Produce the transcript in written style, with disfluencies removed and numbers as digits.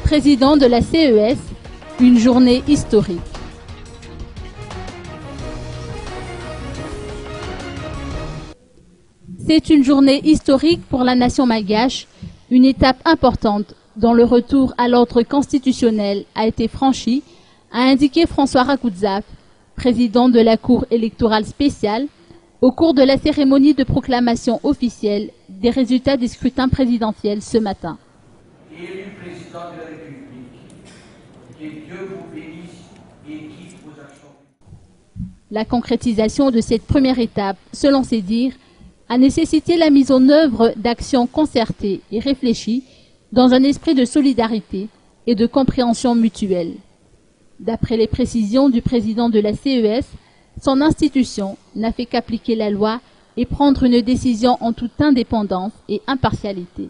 président de la CES, une journée historique. C'est une journée historique pour la nation malgache, une étape importante dont le retour à l'ordre constitutionnel a été franchi, a indiqué François Rakoudzaf, président de la Cour électorale spéciale, au cours de la cérémonie de proclamation officielle des résultats des scrutins présidentiels ce matin. Élu président de la République, que Dieu vous bénisse et guide vos actions. La concrétisation de cette première étape, selon ses dires, a nécessité la mise en œuvre d'actions concertées et réfléchies dans un esprit de solidarité et de compréhension mutuelle. D'après les précisions du président de la CES, son institution n'a fait qu'appliquer la loi et prendre une décision en toute indépendance et impartialité.